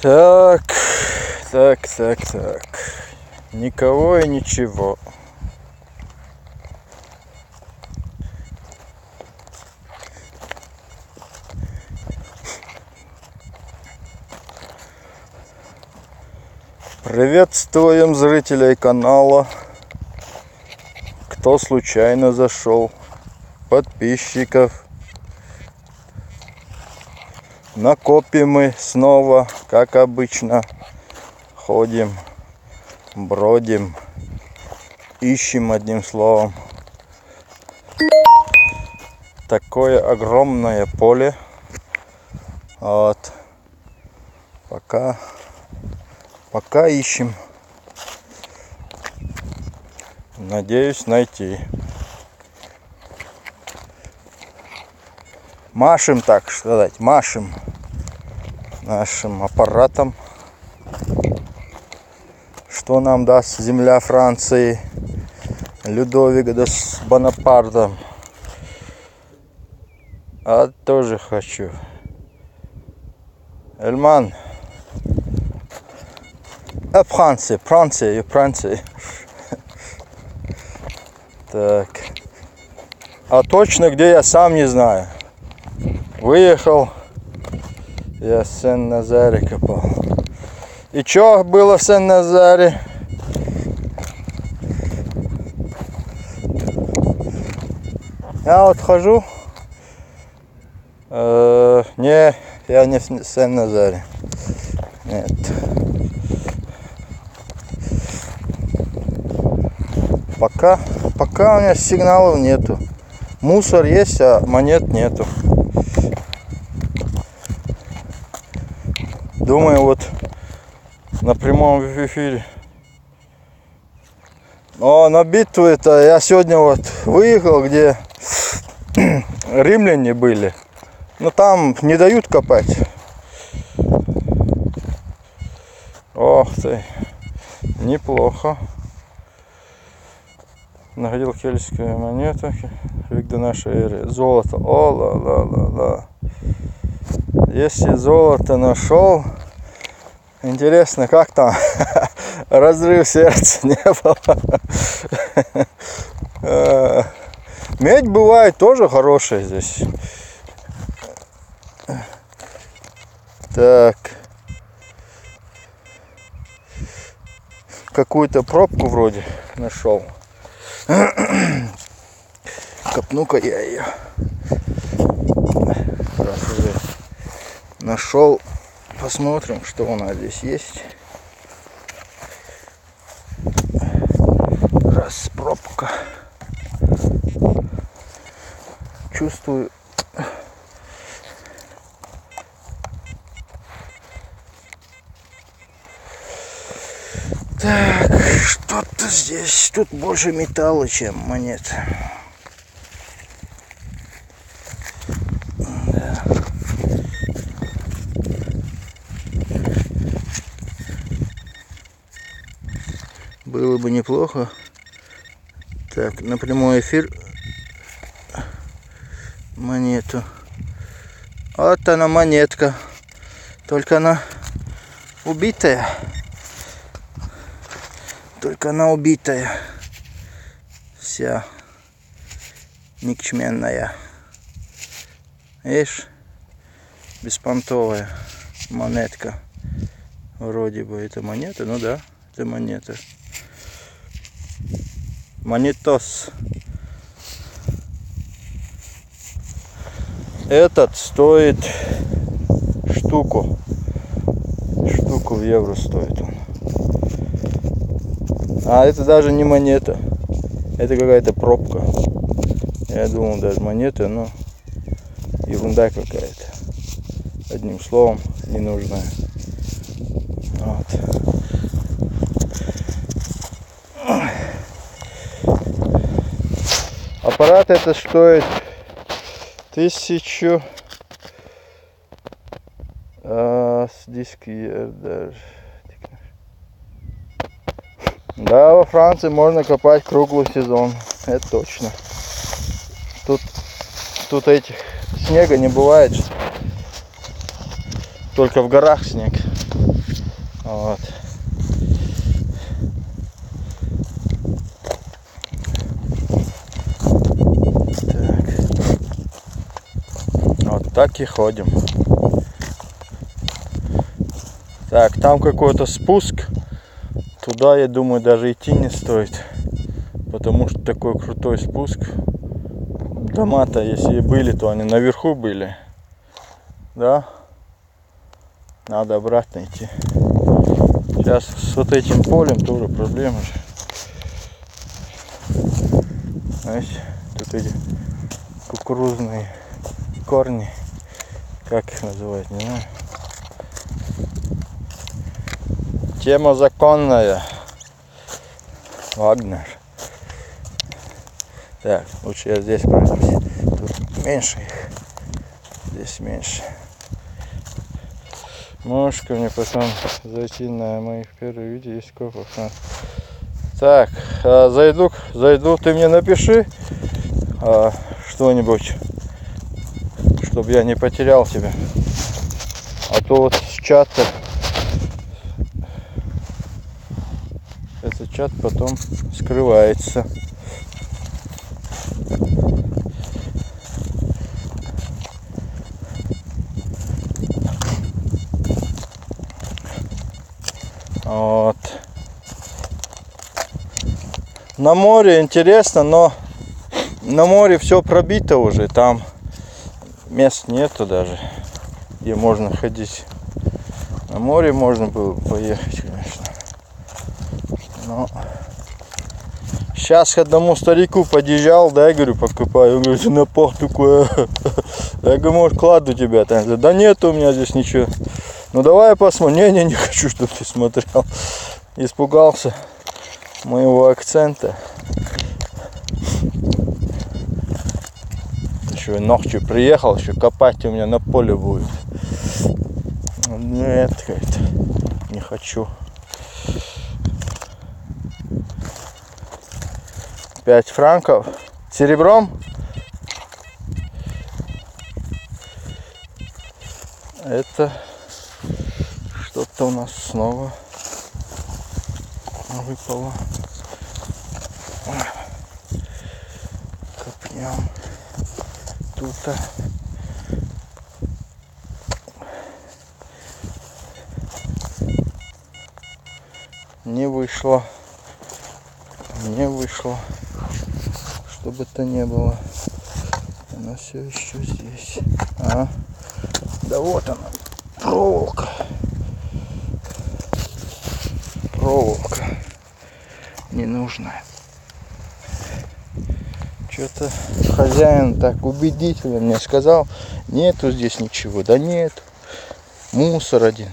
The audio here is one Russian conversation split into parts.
Так. Никого и ничего. Приветствуем зрителей канала. Кто случайно зашел, подписчиков. На копе мы снова, как обычно, ходим, бродим, ищем, одним словом. Такое огромное поле. Вот. Пока ищем. Надеюсь найти. Машем, так сказать, машем нашим аппаратом. Что нам даст земля Франции? Людовика с Бонапартом. А тоже хочу. Эльман. Франция. Так. А точно где, я сам не знаю. Выехал. Я в Сен-Назаре копал. И что было в Сен-Назаре? Я вот хожу. Не, я не в Сен-Назаре. Нет. Пока у меня сигналов нету. Мусор есть, а монет нету. Думаю, вот на прямом эфире. Но на битву это я сегодня вот выехал, где римляне были. Но там не дают копать. Ох ты, неплохо. Находил кельтскую монету, век до нашей эры. Золото. О, ла. Если золото нашел, интересно, как там разрыв сердца не было. Медь бывает тоже хорошая здесь. Так. Какую-то пробку вроде нашел. Копну-ка я ее. Раз уже нашел. Посмотрим, что у нас здесь есть. Раз, пробка. Чувствую. Так, что-то здесь. Тут больше металла, чем монет. Да. Было бы неплохо. Так, на прямой эфир монету. Вот она монетка. Только она убитая. Вся никчменная. Видишь? Беспонтовая монетка. Вроде бы это монета. Ну да, это монета. Монетос. Этот стоит штуку. Штуку в евро стоит он. А это даже не монета. Это какая-то пробка. Я думал, даже монета, но ерунда какая-то. Одним словом, ненужная. Вот. Аппарат это стоит 1000 с диски даже. Да, во Франции можно копать круглый сезон, это точно. Тут снега не бывает, только в горах снег. Вот. Вот так и ходим. Так, там какой-то спуск. Туда, я думаю, даже идти не стоит. Потому что такой крутой спуск. Дома-то, если и были, то они наверху были. Да? Надо обратно идти. Сейчас с вот этим полем тоже проблема же. Знаете, тут эти кукурузные корни. Как их называть, не знаю. Тема законная. Вагнер. Так, лучше я здесь пройдусь. Тут меньше их. Здесь меньше. Можешь ко мне потом зайти на моих первые видео, есть копов. Так, зайду, ты мне напиши что-нибудь, чтобы я не потерял тебя. А то вот с чата этот чат потом скрывается. Вот. На море интересно, но на море все пробито уже, там мест нету даже, где можно ходить. На море можно было поехать, конечно. Но сейчас к одному старику подъезжал, да, я говорю, покупаю. Он говорит, на пах такое. Я говорю, может, кладу тебя там. Да нет у меня здесь ничего. Ну давай я посмотрю. Не хочу, чтобы ты смотрел. Испугался моего акцента. Еще ночью приехал, еще копать у меня на поле будет. Нет, как-то не хочу. 5 франков. Серебром? Это что-то у нас снова выпало. Копнем. Тут не вышло. Что бы то ни было. Она все еще здесь. Да вот она. Проволока. Ненужная. Что-то хозяин так убедительно мне сказал, нету здесь ничего. Да нет. Мусор один.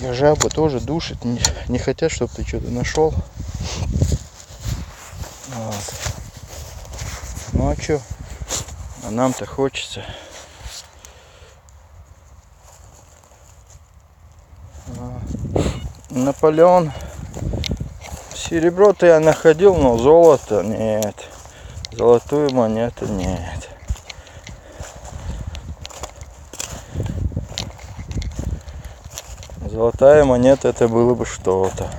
И жаба тоже душит. Не хотят, чтобы ты что-то нашел. Вот. Ну а что? А нам-то хочется. Наполеон. Серебро-то я находил, но золото нет. Золотую монету нет. Золотая монета, это было бы что-то.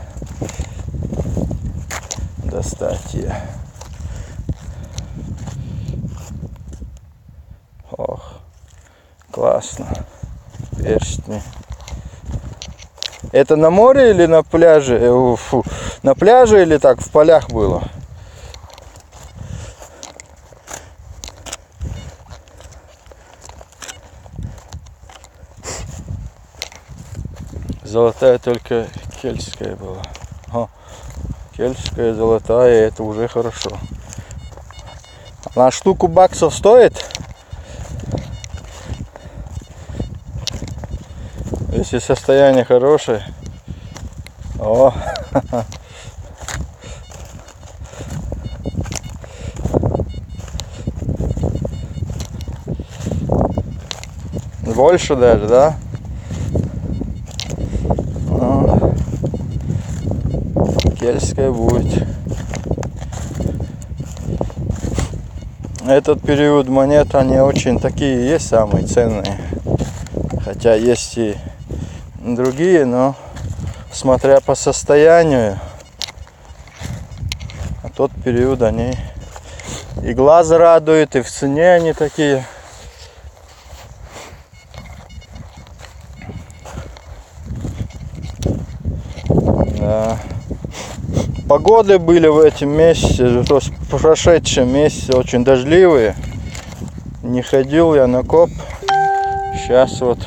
Достать ее. Ох, классно. Перстни. Это на море или на пляже? На пляже или так в полях было? Золотая только кельтская была. Кельтская золотая, это уже хорошо. На штуку баксов стоит? Если состояние хорошее. О! Больше даже, да? Кельтская будет. Этот период монет, они очень такие есть самые ценные. Хотя есть и другие, но смотря по состоянию. А тот период они и глаз радует, и в цене они такие. Да. Погоды были в этом месяце, то есть в прошедшем месяце очень дождливые. Не ходил я на коп. Сейчас вот.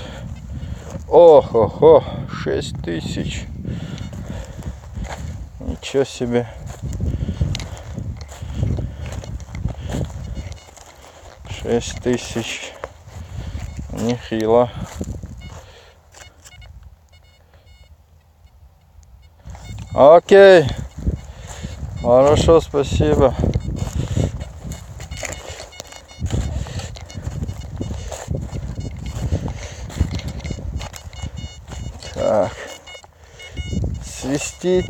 Ох, 6000. Ничего себе. $6000. Нехило. Окей. Хорошо, спасибо. Так. Свистит.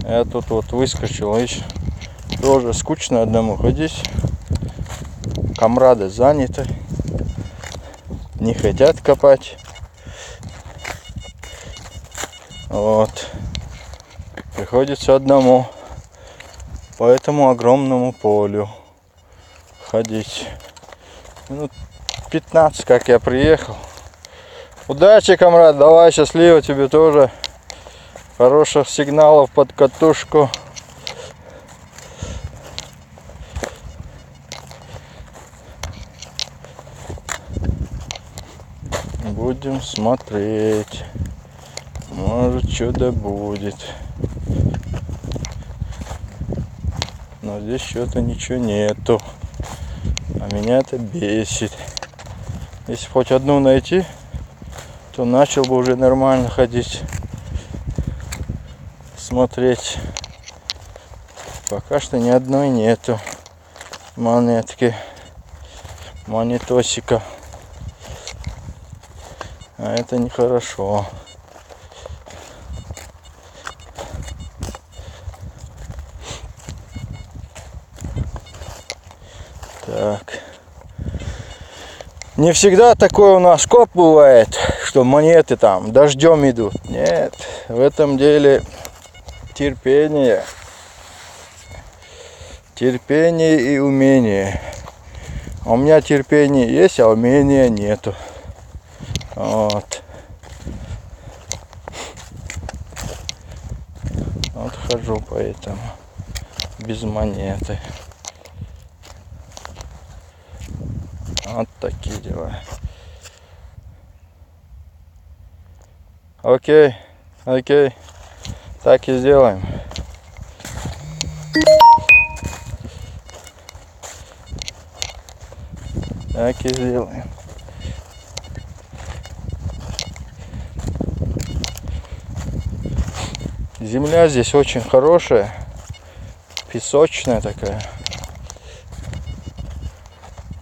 Я тут вот выскочил, видишь. Тоже скучно одному ходить. Камрады заняты. Не хотят копать. Вот. Приходится одному по этому огромному полю ходить. Минут 15, как я приехал. Удачи, камрад, давай, счастливо тебе тоже. Хороших сигналов под катушку. Будем смотреть. Может, чудо будет. Но здесь что-то ничего нету. А меня это бесит. Если хоть одну найти, то начал бы уже нормально ходить. Смотреть. Пока что ни одной нету монетки. Монетосика. А это нехорошо. Так. Не всегда такой у нас коп бывает, что монеты там дождем идут. Нет, в этом деле терпение. Терпение и умение. А у меня терпение есть, а умения нету. Вот. Вот хожу поэтому без монеты. Вот такие дела. Окей, окей. Так и сделаем. Так и сделаем. Земля здесь очень хорошая, песочная такая.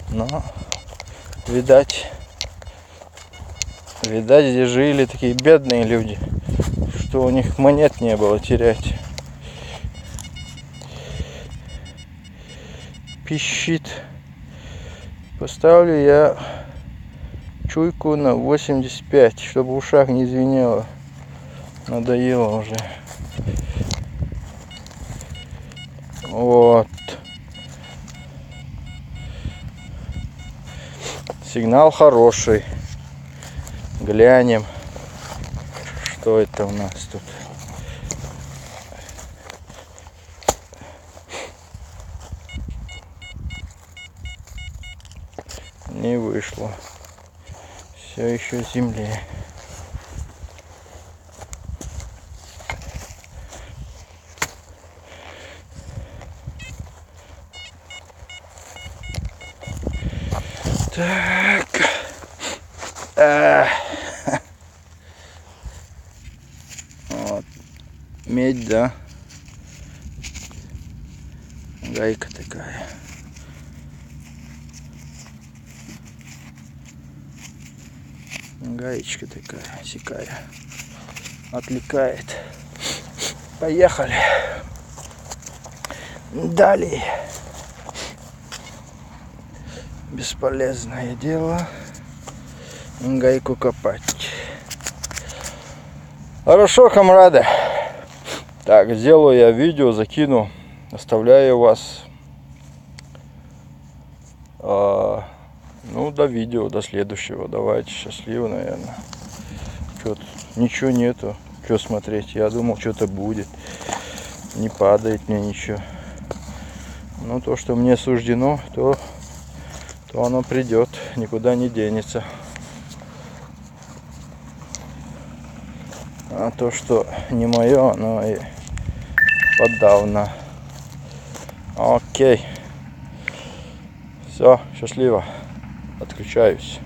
Но, видать, здесь жили такие бедные люди, что у них монет не было терять. Пищит. Поставлю я чуйку на 85, чтобы в ушах не звенело. Надоело уже. Вот. Сигнал хороший. Глянем, что это у нас тут. Не вышло. Все еще в земле. Так. Вот. Медь, да. Гайка такая. Гаечка такая, сякая. Отвлекает. Поехали. Далее. Бесполезное дело гайку копать. Хорошо, комрады. Так, сделаю я видео, закину. Оставляю вас. Ну, до видео, до следующего. Давайте, счастливо, наверное. Что-то, ничего нету. Что смотреть? Я думал, что-то будет. Не падает мне ничего. Ну, то, что мне суждено, то оно придет. Никуда не денется. А то, что не мое, оно и подавно. Окей. Все, счастливо. Отключаюсь.